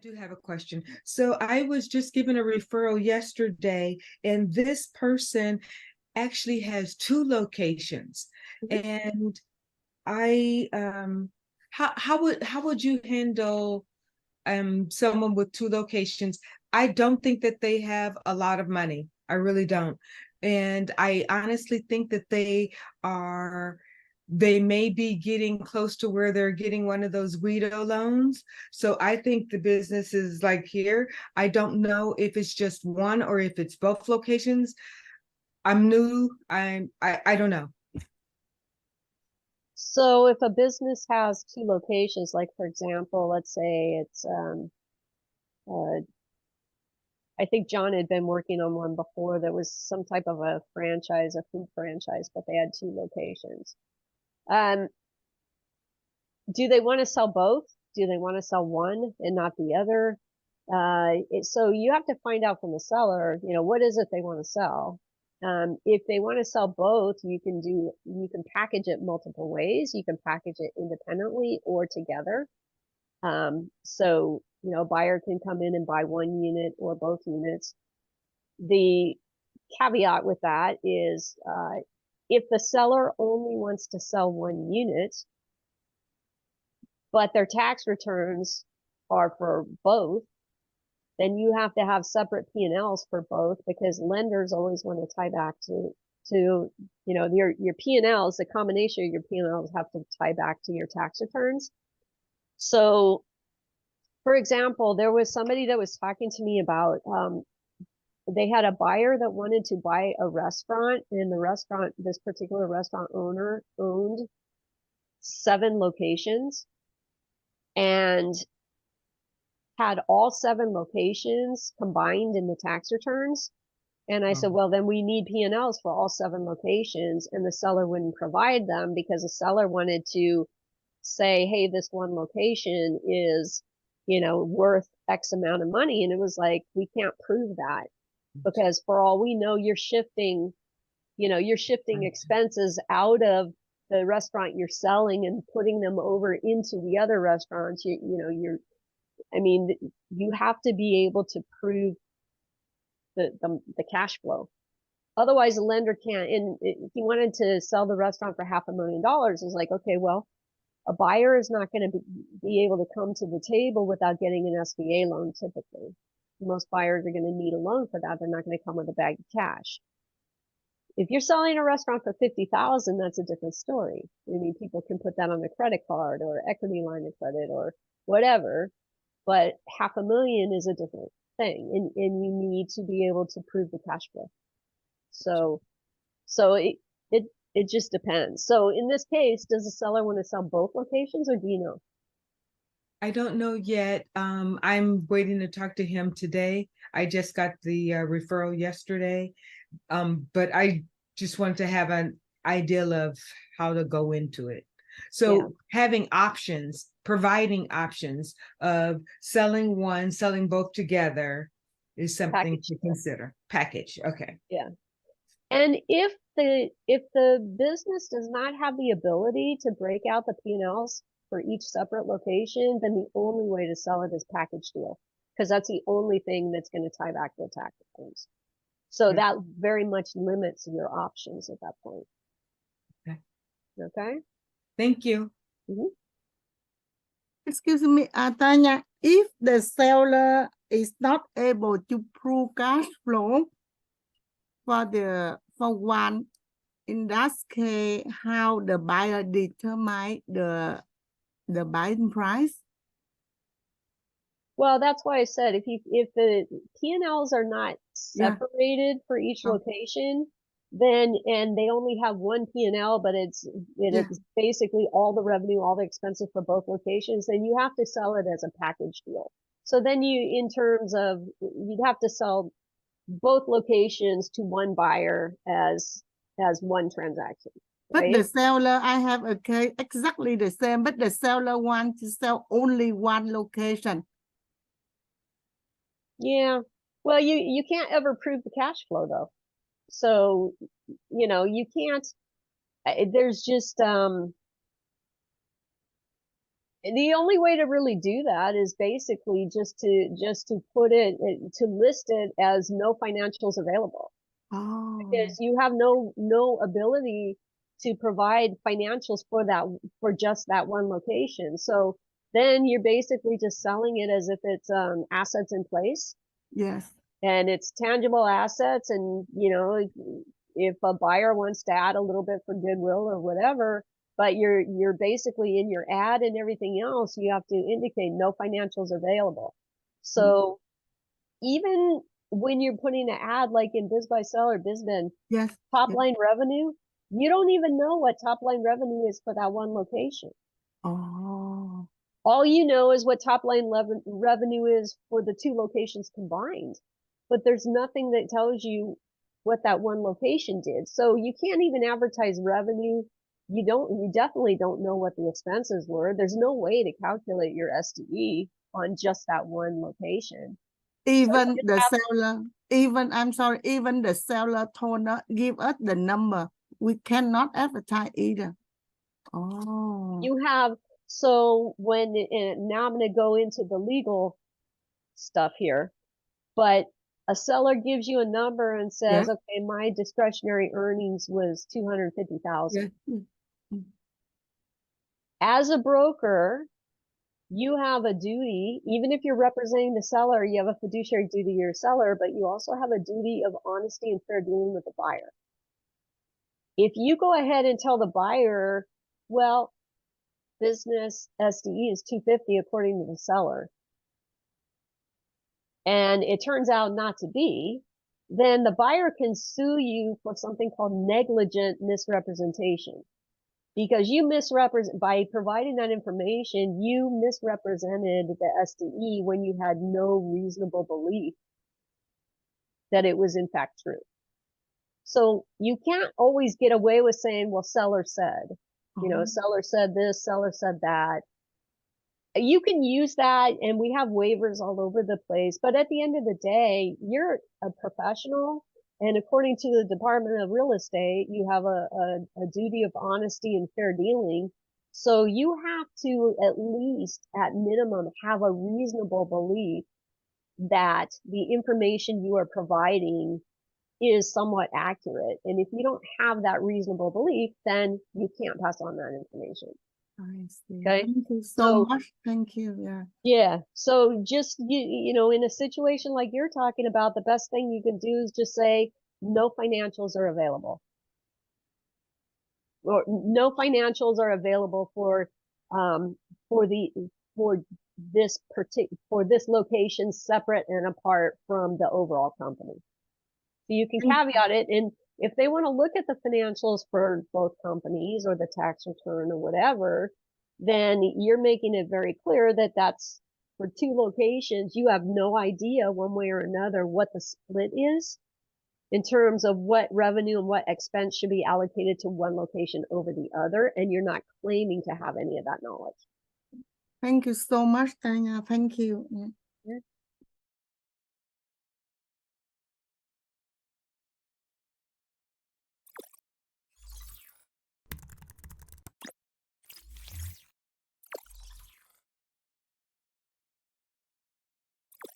do have a question. So I was just given a referral yesterday, and this person actually has two locations. And I how would you handle someone with two locations? I don't think that they have a lot of money. I really don't. And I honestly think that they may be getting close to where they're getting one of those guido loans. So I think the business is like here. I don't know if it's just one or if it's both locations. I'm new. I don't know. So if a business has two locations, like for example, let's say it's uh, I think John had been working on one before that was some type of a franchise, a food franchise, but they had two locations. Do they want to sell both? Do they want to sell one and not the other? So you have to find out from the seller, what is it they want to sell? If they want to sell both, you can package it multiple ways. You can package it independently or together. So, a buyer can come in and buy one unit or both units. The caveat with that is, if the seller only wants to sell one unit, but their tax returns are for both, then you have to have separate P&Ls for both, because lenders always want to tie back to your P&Ls. The combination of your P&Ls have to tie back to your tax returns. So, for example, there was somebody that was talking to me about they had a buyer that wanted to buy a restaurant, and this particular restaurant owner owned 7 locations and had all 7 locations combined in the tax returns. And I said, well, then we need P&Ls for all 7 locations. And the seller wouldn't provide them because the seller wanted to say, hey, this one location is, worth X amount of money. And it was like, we can't prove that, because for all we know, you're shifting expenses out of the restaurant you're selling and putting them over into the other restaurants. You have to be able to prove the cash flow. Otherwise, a lender can't. And if you wanted to sell the restaurant for $500,000, it's like, okay, well, a buyer is not going to be able to come to the table without getting an SBA loan. Typically, most buyers are going to need a loan for that. They're not going to come with a bag of cash. If you're selling a restaurant for $50,000, that's a different story. I mean, people can put that on a credit card or equity line of credit or whatever, but $500,000 is a different thing, and you need to be able to prove the cash flow. So it just depends. So in this case, does the seller want to sell both locations, or do you know? I don't know yet. I'm waiting to talk to him today. I just got the referral yesterday. But I just wanted to have an idea of how to go into it. So having options, providing options of selling one, selling both together is something to consider. Package. Okay. Yeah. And if the business does not have the ability to break out the P&Ls for each separate location, then the only way to sell it is package deal, because that's the only thing that's going to tie back to the tax returns. So that very much limits your options at that point. Okay. Thank you. Excuse me, Tanya, if the seller is not able to prove cash flow for one, in that case, how the buyer determine the buying price? Well, that's why I said if the P&Ls are not separated for each location, then, and they only have one P&L, but it's basically all the revenue, all the expenses for both locations, then you have to sell it as a package deal. So then in terms of, you'd have to sell both locations to one buyer as one transaction. But the seller, I have a case exactly the same, but the seller wants to sell only one location. Yeah. Well, you can't ever prove the cash flow though. So, you can't, there's just, The only way to really do that is basically just to put it, to list it as no financials available. Oh, Because you have no ability to provide financials for just that one location. So then you're basically just selling it as if it's assets in place, yes. and it's tangible assets. And if a buyer wants to add a little bit for goodwill or whatever, but you're basically in your ad and everything else, you have to indicate no financials available. So even when you're putting an ad like in BizBuySell or BizBin, Yes. top Yes. line revenue, you don't even know what top line revenue is for that one location. Oh, All you know is what top line revenue is for the two locations combined, but there's nothing that tells you what that one location did. So you can't even advertise revenue. You definitely don't know what the expenses were. There's no way to calculate your SDE on just that one location. even the seller, even the seller told us, give us the number. We cannot advertise either. Oh, You have, so when, now I'm going to go into the legal stuff here, but a seller gives you a number and says, yes. okay, my discretionary earnings was 250,000. Yes. As a broker, you have a duty, even if you're representing the seller, you have a fiduciary duty to your seller, but you also have a duty of honesty and fair dealing with the buyer. If you go ahead and tell the buyer, well, business SDE is 250 according to the seller, and it turns out not to be, then the buyer can sue you for something called negligent misrepresentation. Because you by providing that information, you misrepresented the SDE when you had no reasonable belief that it was in fact true. So you can't always get away with saying, well, seller said, seller said this, seller said that. You can use that, and we have waivers all over the place, but at the end of the day, you're a professional, and according to the Department of Real Estate, you have a duty of honesty and fair dealing. So you have to, at least at minimum, have a reasonable belief that the information you are providing is somewhat accurate. And if you don't have that reasonable belief, then you can't pass on that information. I see. Okay. Thank you so So much. Thank you. Yeah. yeah. So just, in a situation like you're talking about, the best thing you can do is just say no financials are available, or no financials are available for this location, separate and apart from the overall company. So you can caveat it, and if they want to look at the financials for both companies or the tax return or whatever, then you're making it very clear that that's for two locations. You have no idea one way or another what the split is in terms of what revenue and what expense should be allocated to one location over the other, and you're not claiming to have any of that knowledge. Thank you so much, Tanya. Thank you.